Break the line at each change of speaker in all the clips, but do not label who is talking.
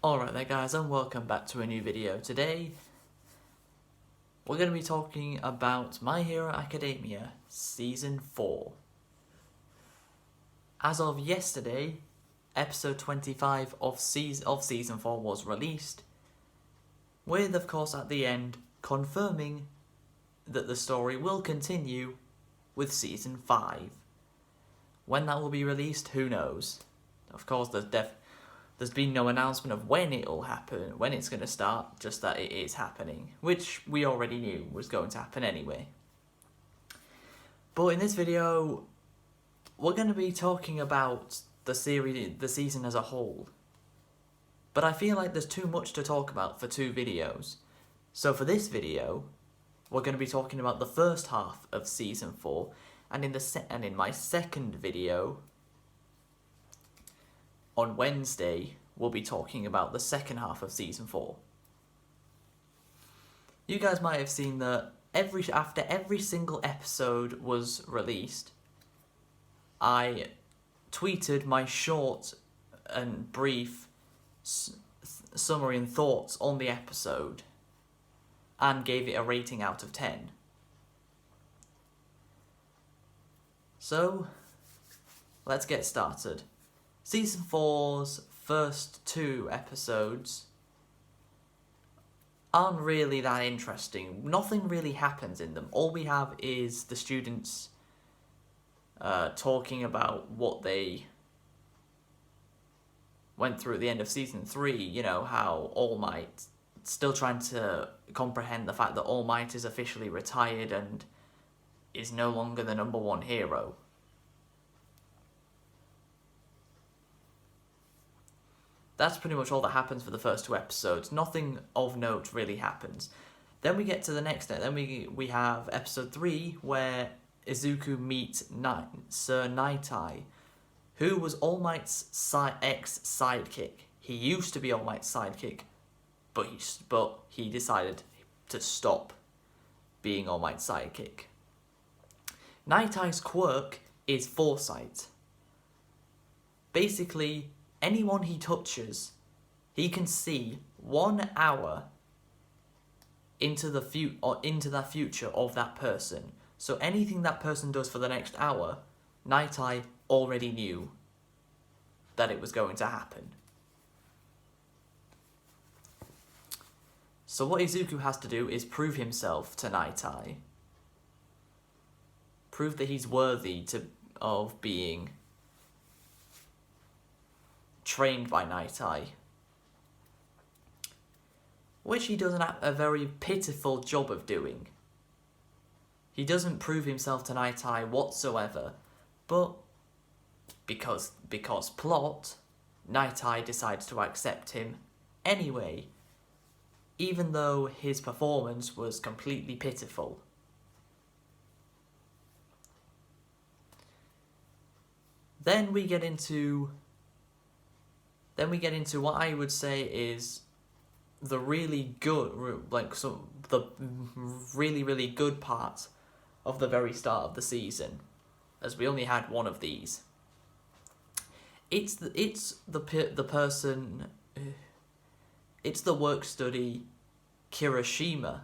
Alright there guys, and welcome back to a new video. Today, we're going to be talking about My Hero Academia Season 4. As of yesterday, episode 25 of Season 4 was released, with of course at the end confirming that the story will continue with Season 5. When that will be released, who knows? Of course, there's been no announcement of when it'll happen, when it's going to start, just that it is happening, which we already knew was going to happen anyway. But in this video, we're going to be talking about the season as a whole. But I feel like there's too much to talk about for 2 videos. So for this video, we're going to be talking about the first half of Season 4, and in my second video, on Wednesday, we'll be talking about the second half of Season 4. You guys might have seen that after every single episode was released, I tweeted my short and brief summary and thoughts on the episode and gave it a rating out of 10. So, let's get started. Season 4's first 2 episodes aren't really that interesting. Nothing really happens in them. All we have is the students talking about what they went through at the end of Season 3, you know, how All Might, still trying to comprehend the fact that All Might is officially retired and is no longer the #1 hero. That's pretty much all that happens for the first 2 episodes. Nothing of note really happens. Then we get to the next day. Then we have episode 3, where Izuku meets Sir Nightai, who was All Might's ex-sidekick. He used to be All Might's sidekick, but he decided to stop being All Might's sidekick. Nightai's quirk is foresight. Basically, anyone he touches, he can see 1 hour into the future of that person. So anything that person does for the next hour, Nightai already knew that it was going to happen. So what Izuku has to do is prove himself to Nightai. Prove that he's worthy of being trained by Nightai, which he does a very pitiful job of doing. He doesn't prove himself to Nightai whatsoever, but because plot, Nightai decides to accept him anyway, even though his performance was completely pitiful. Then we get into what I would say is the really good, the really good part of the very start of the season, as we only had 1 of these. It's the work study Kirishima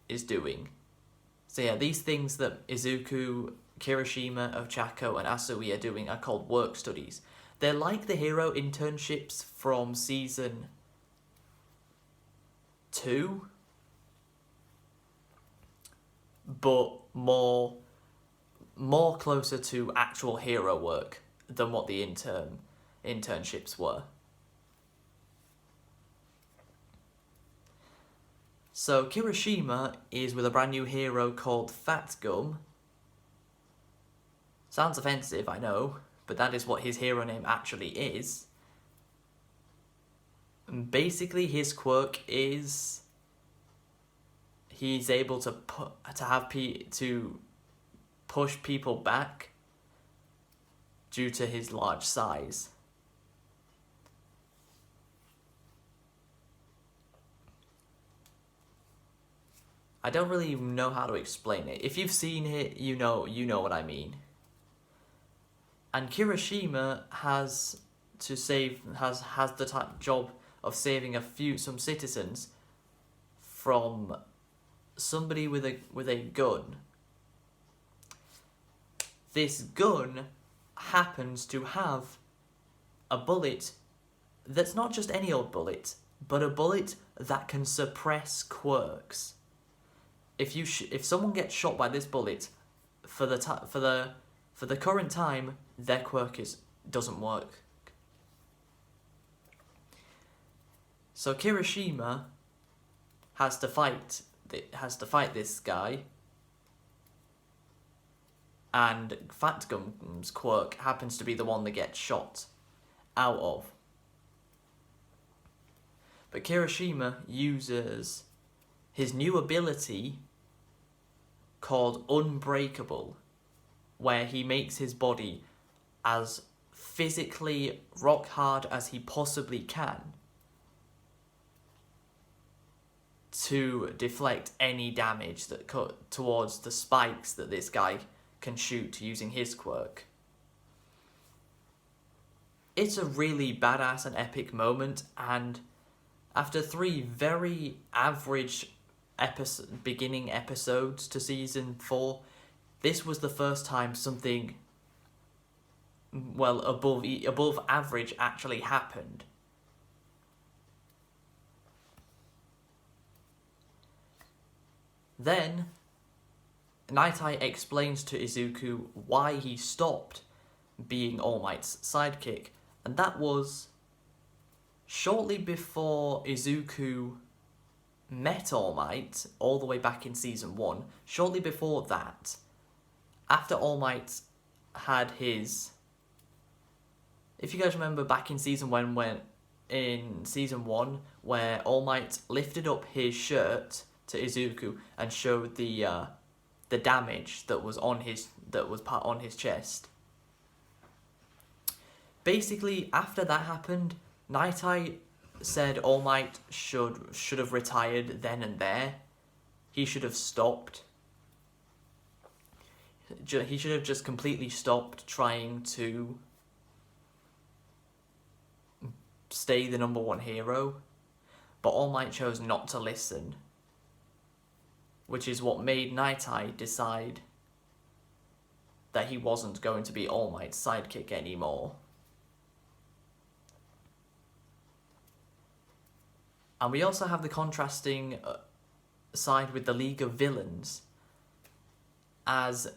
is doing. So yeah, these things that Izuku, Kirishima, Ochako, and Asui are doing are called work studies. They're like the hero internships from Season 2, but more closer to actual hero work than what the internships were. So Kirishima is with a brand new hero called Fat Gum. Sounds offensive, I know, but that is what his hero name actually is. And basically, his quirk is he's able to push people back due to his large size. I don't really know how to explain it. If you've seen it, you know what I mean. And Kirishima has the job of saving some citizens from somebody with a gun. This gun happens to have a bullet that's not just any old bullet, but a bullet that can suppress quirks. If someone gets shot by this bullet, for the current time, their quirk doesn't work. So Kirishima has to fight this guy, and Fat Gum's quirk happens to be the one that gets shot out of. But Kirishima uses his new ability called Unbreakable, where he makes his body as physically rock hard as he possibly can to deflect any damage that cut towards the spikes that this guy can shoot using his quirk. It's a really badass and epic moment, and after 3 very average beginning episodes to season 4, this was the first time something above average actually happened. Then Nightai explains to Izuku why he stopped being All Might's sidekick, and that was shortly before Izuku met All Might, all the way back in season 1, shortly before that, after All Might had his... If you guys remember back in season 1, where All Might lifted up his shirt to Izuku and showed the damage that was on his chest. Basically, after that happened, Nightai said All Might should have retired then and there. He should have stopped. He should have just completely stopped trying to stay the #1 hero. But All Might chose not to listen, which is what made Nightai decide that he wasn't going to be All Might's sidekick anymore. And we also have the contrasting side with the League of Villains, as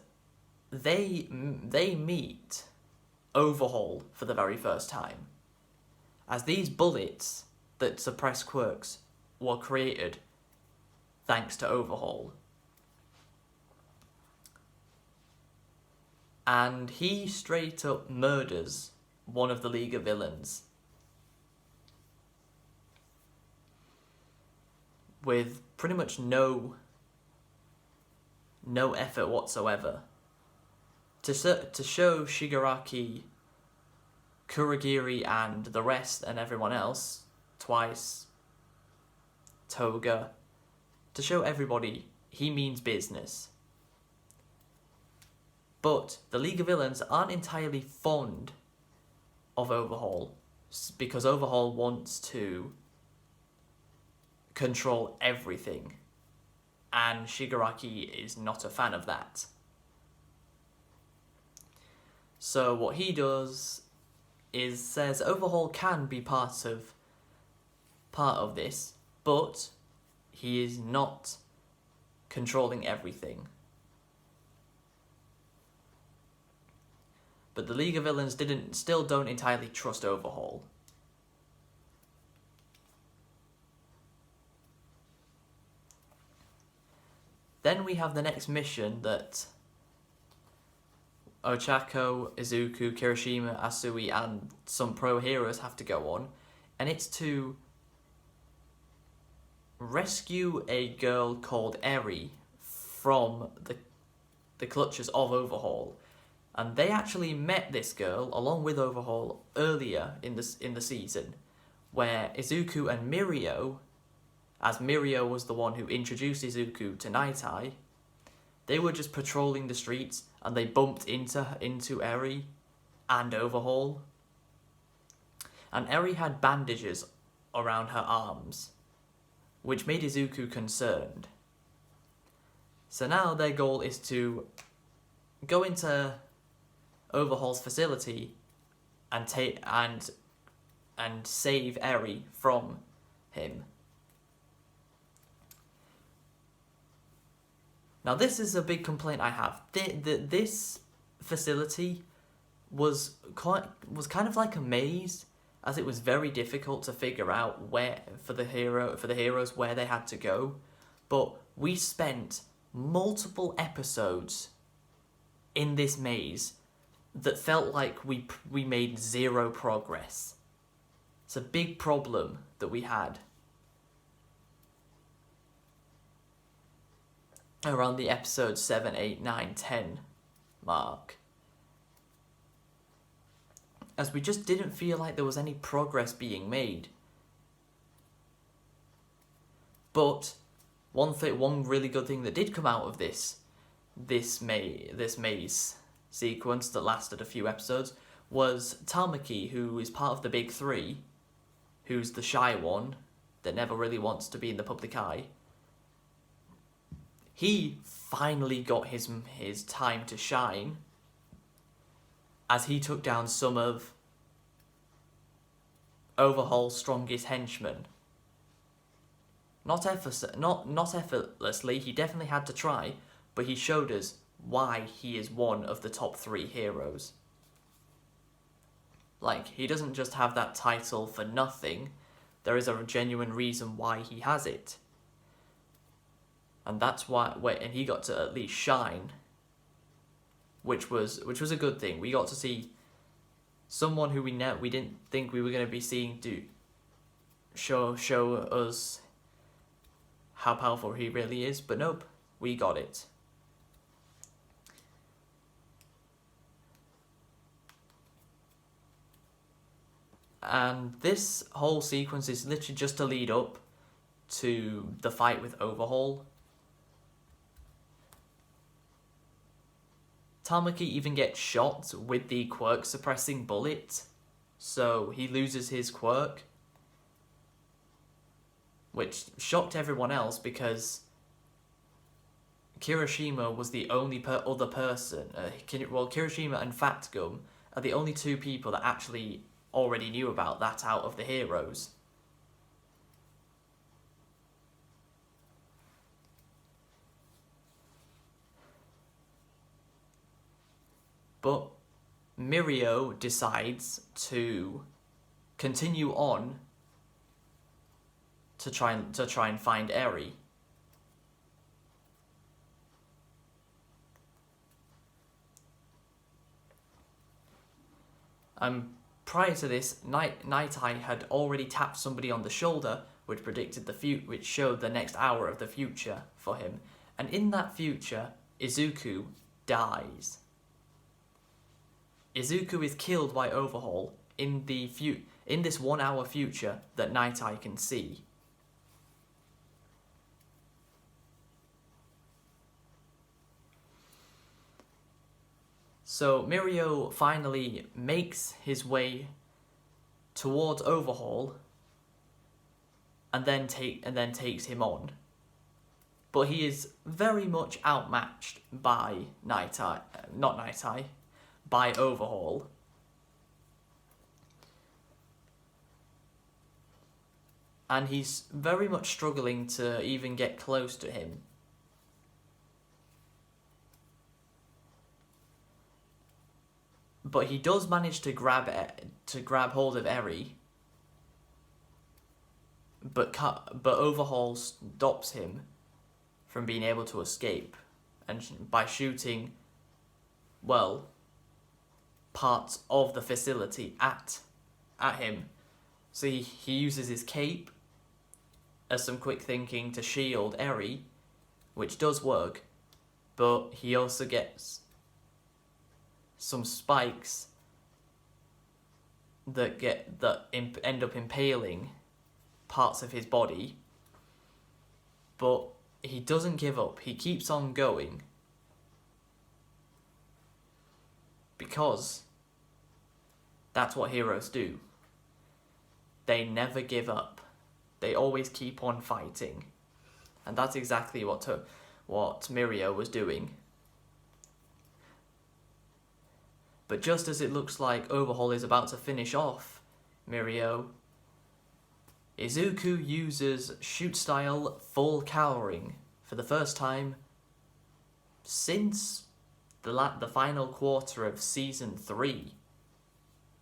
they meet Overhaul for the very first time, as these bullets that suppress quirks were created thanks to Overhaul. And he straight up murders one of the League of Villains with pretty much no effort whatsoever. To show Shigaraki, Kurogiri, and the rest and everyone else, Twice, Toga, to show everybody he means business. But the League of Villains aren't entirely fond of Overhaul, because Overhaul wants to control everything, and Shigaraki is not a fan of that. So what he does is says Overhaul can be part of this, but he is not controlling everything. But the League of Villains still don't entirely trust Overhaul. Then we have the next mission that Ochako, Izuku, Kirishima, Asui, and some pro heroes have to go on, and it's to rescue a girl called Eri from the clutches of Overhaul. And they actually met this girl along with Overhaul earlier in the season, where Izuku and Mirio, as Mirio was the one who introduced Izuku to Nightai, they were just patrolling the streets and they bumped into Eri and Overhaul. And Eri had bandages around her arms, which made Izuku concerned. So now their goal is to go into Overhaul's facility and save Eri from him. Now this is a big complaint I have. This facility was kind of like a maze, as it was very difficult to figure out where for the heroes where they had to go. But we spent multiple episodes in this maze that felt like we made zero progress. It's a big problem that we had around the episode 7, 8, 9, 10 mark, as we just didn't feel like there was any progress being made. But one really good thing that did come out of this maze sequence that lasted a few episodes was Tamaki, who is part of the big three, who's the shy one that never really wants to be in the public eye. He finally got his time to shine, as he took down some of Overhaul's strongest henchmen. Not effortlessly, he definitely had to try, but he showed us why he is one of the top 3 heroes. Like, he doesn't just have that title for nothing. There is a genuine reason why he has it. And that's why, and he got to at least shine, which was a good thing. We got to see someone who we didn't think we were going to be seeing show us how powerful he really is, but nope, we got it. And this whole sequence is literally just to lead up to the fight with Overhaul. Tamaki even gets shot with the quirk suppressing bullet, so he loses his quirk, which shocked everyone else because Kirishima was the only other person. Kirishima and Fat Gum are the only 2 people that actually already knew about that out of the heroes. But Mirio decides to continue on to try and find Eri. Prior to this, Night Eye had already tapped somebody on the shoulder, which predicted which showed the next hour of the future for him. And in that future, Izuku dies. Izuku is killed by Overhaul in this 1 hour future that Night Eye can see. So Mirio finally makes his way towards Overhaul and then takes him on. But he is very much outmatched by by Overhaul. And he's very much struggling to even get close to him. But he does manage to grab hold of Eri. But Overhaul stops him from being able to escape, and by shooting, parts of the facility at him. So he uses his cape as some quick thinking to shield Eri, which does work, but he also gets some spikes that end up impaling parts of his body. But he doesn't give up. He keeps on going, because that's what heroes do. they never give up. They always keep on fighting. And that's exactly what Mirio was doing. But just as it looks like Overhaul is about to finish off Mirio, Izuku uses shoot style full cowering for the first time since the final quarter of season 3.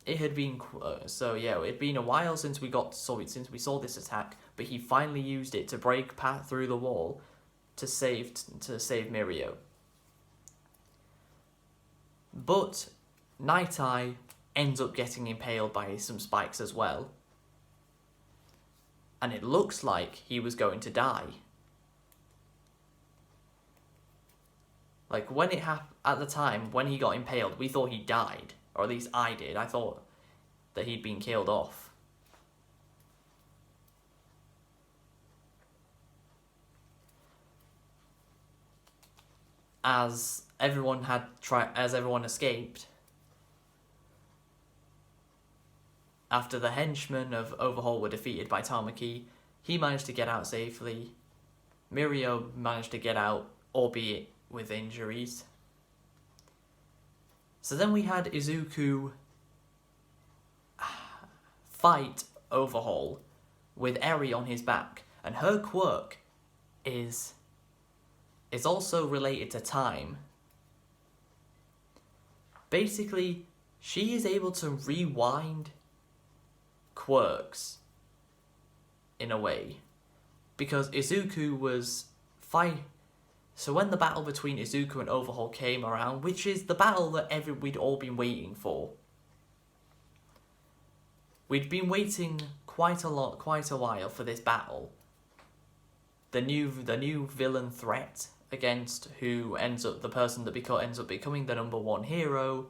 It had been it'd been a while since we saw this attack, but he finally used it to break through the wall to save Mirio. But Night Eye ends up getting impaled by some spikes as well, and it looks like he was going to die. Like, when it at the time, when he got impaled, we thought he died. Or at least I did. I thought that he'd been killed off. As everyone escaped, after the henchmen of Overhaul were defeated by Tamaki, he managed to get out safely. Mirio managed to get out, albeit with injuries. So then we had Izuku fight Overhaul with Eri on his back, and her quirk is also related to time. Basically, she is able to rewind quirks in a way, because Izuku was So when the battle between Izuku and Overhaul came around, which is the battle that we'd all been waiting for. We'd been waiting quite a while for this battle. The new villain threat against the person that ends up becoming the #1 hero,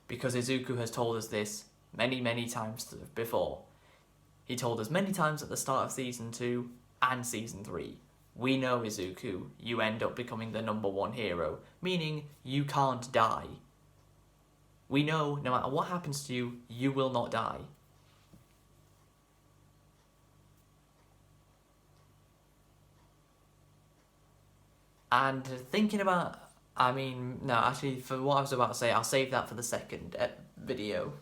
because Izuku has told us this many times before. He told us many times at the start of Season 2 and Season 3. We know, Izuku, you end up becoming the #1 hero, meaning you can't die. We know no matter what happens to you, you will not die. And thinking about, for what I was about to say, I'll save that for the second video.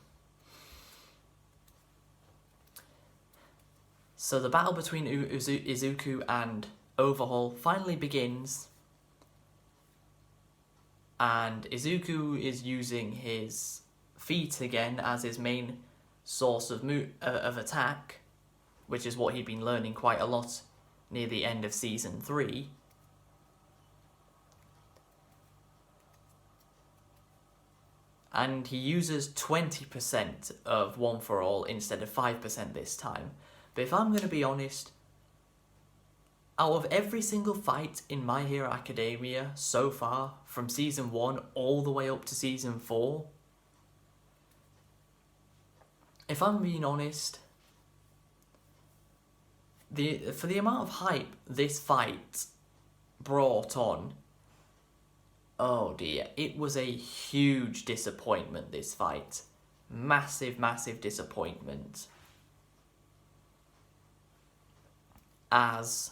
So the battle between Izuku and Overhaul finally begins, and Izuku is using his feet again as his main source of attack, which is what he'd been learning quite a lot near the end of Season 3. And he uses 20% of One for All instead of 5% this time. But if I'm going to be honest, out of every single fight in My Hero Academia so far, from Season 1 all the way up to Season 4, if I'm being honest, for the amount of hype this fight brought on, oh dear, it was a huge disappointment, this fight. Massive disappointment. As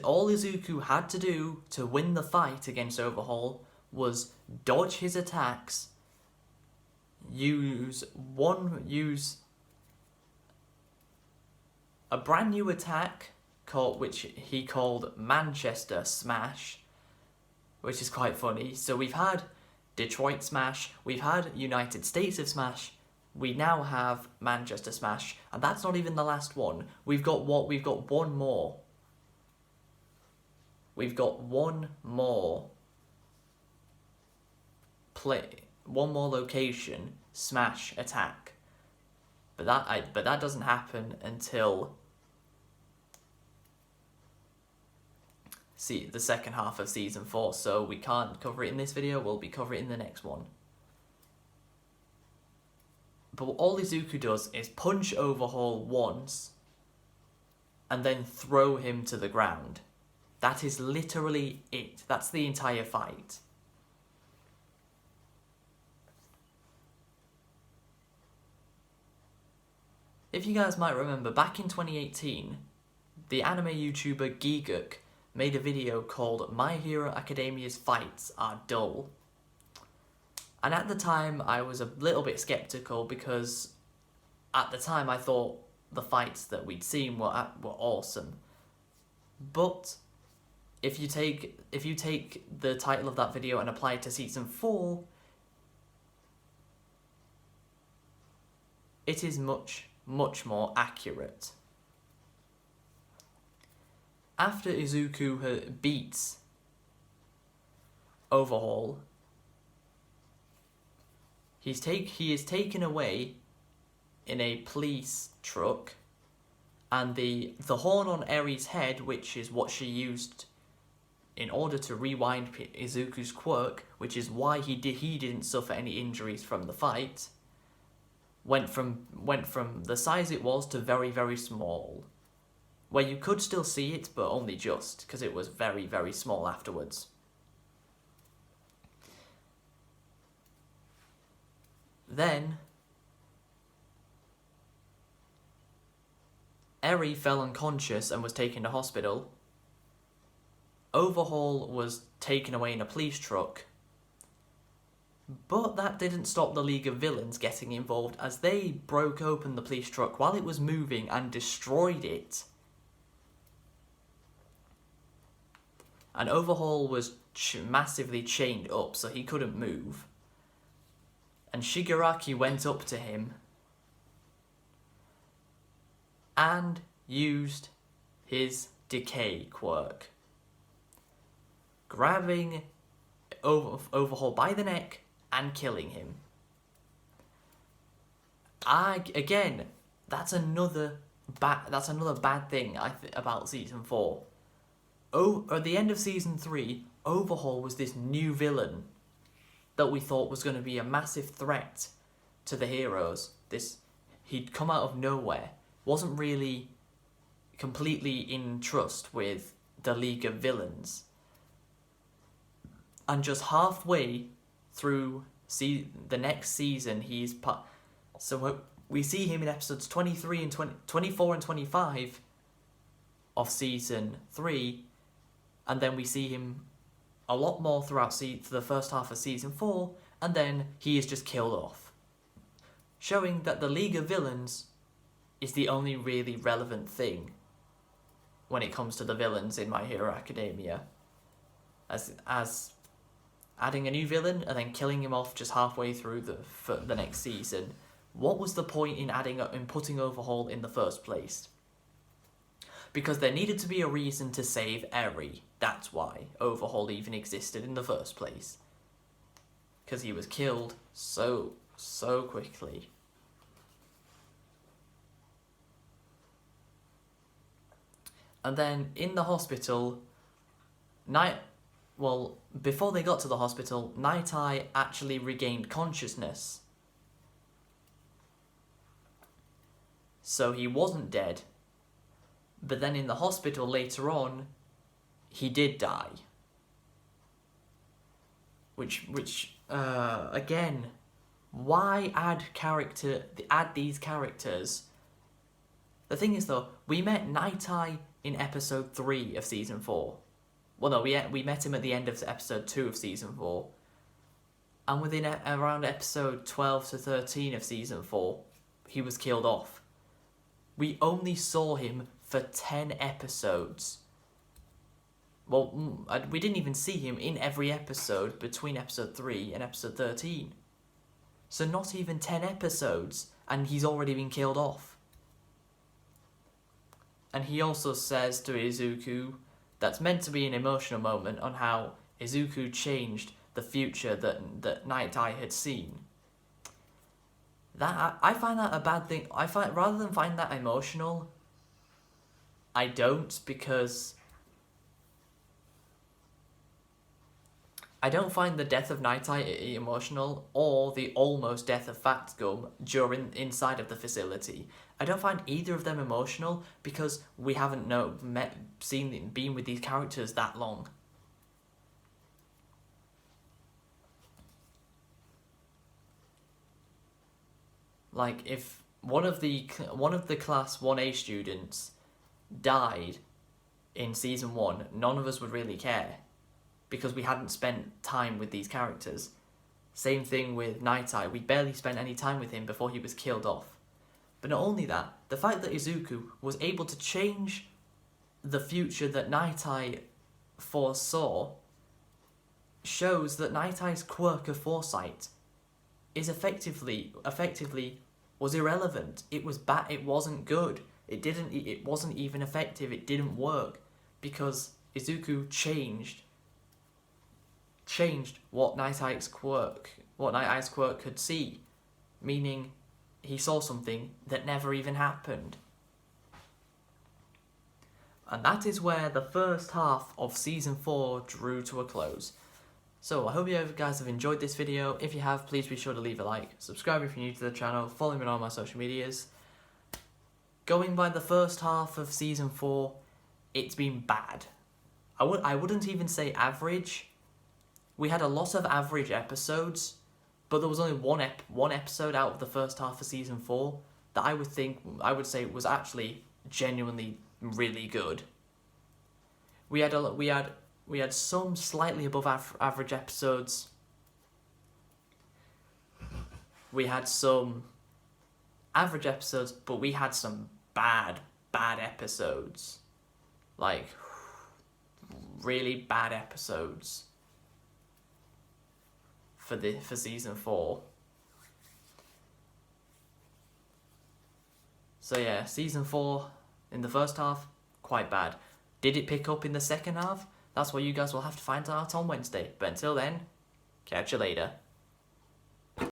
all Izuku had to do to win the fight against Overhaul was dodge his attacks, use a brand new attack which he called Manchester Smash, which is quite funny. So we've had Detroit Smash, we've had United States of Smash, we now have Manchester Smash, and that's not even the last one. We've got one more. We've got one more location Smash attack, but that doesn't happen until the second half of Season 4. So we can't cover it in this video. We'll be covering it in the next one. But all Izuku does is punch Overhaul once and then throw him to the ground. That is literally it. That's the entire fight. if you guys might remember, back in 2018, the anime YouTuber Giguk made a video called My Hero Academia's Fights Are Dull. And at the time, I was a little bit skeptical because at the time I thought the fights that we'd seen were awesome. But if you take the title of that video and apply it to season 4, it is much, much more accurate. After Izuku beats Overhaul, he is taken away in a police truck, and the horn on Eri's head, which is what she used in order to rewind Izuku's quirk, which is why he didn't suffer any injuries from the fight, went from the size it was to very, very small, where you could still see it, but only just, because it was very, very small afterwards. Then Eri fell unconscious and was taken to hospital. Overhaul was taken away in a police truck. But that didn't stop the League of Villains getting involved, as they broke open the police truck while it was moving and destroyed it. And Overhaul was massively chained up, so he couldn't move. And Shigaraki went up to him and used his decay quirk, grabbing Overhaul by the neck and killing him. Again, that's another bad thing about season 4. At the end of season 3, Overhaul was this new villain that we thought was going to be a massive threat to the heroes. He'd come out of nowhere, wasn't really completely in trust with the League of Villains. And just halfway through the next season, so we see him in episodes 23 and 24 and 25 of season 3, and then we see him a lot more throughout the first half of season 4, and then he is just killed off, showing that the League of Villains is the only really relevant thing when it comes to the villains in My Hero Academia, as adding a new villain and then killing him off just halfway through the next season. What was the point in putting Overhaul in the first place? Because there needed to be a reason to save Eri. That's why Overhaul even existed in the first place. Because he was killed so quickly. And then in the hospital, before they got to the hospital, Night Eye actually regained consciousness. So he wasn't dead. But then in the hospital later on, he did die. Which again, why add these characters? The thing is though, we met Night Eye in episode 3 of season 4. Well, no, we met him at the end of episode 2 of season 4. And within around episode 12 to 13 of season 4, he was killed off. We only saw him for 10 episodes. Well, we didn't even see him in every episode between episode 3 and episode 13. So not even 10 episodes, and he's already been killed off. And he also says to Izuku, that's meant to be an emotional moment on how Izuku changed the future that Night Eye had seen. I find that a bad thing. Rather than find that emotional, I don't, because I don't find the death of Night Eye emotional, or the almost death of Fat Gum inside of the facility. I don't find either of them emotional because we haven't been with these characters that long. Like, if one of the class 1A students died in season 1, none of us would really care because we hadn't spent time with these characters. Same thing with Night Eye. We barely spent any time with him before he was killed off. But not only that, the fact that Izuku was able to change the future that Night Eye foresaw shows that Night Eye's quirk of foresight is effectively was irrelevant. It was bad. It wasn't good. It wasn't even effective. It didn't work because Izuku changed what Night Eye's quirk could see, meaning he saw something that never even happened. And that is where the first half of season 4 drew to a close. So I hope you guys have enjoyed this video. If you have, please be sure to leave a like, subscribe if you're new to the channel, follow me on all my social medias. Going by the first half of season 4, it's been bad. I wouldn't even say average. We had a lot of average episodes, but there was only one episode out of the first half of season 4 that I would say was actually genuinely really good. We had some slightly above average episodes. We had some average episodes, but we had some bad episodes. Like, really bad episodes for season 4. So yeah, season 4 in the first half, quite bad. Did it pick up in the second half? That's what you guys will have to find out on Wednesday. But until then, catch you later.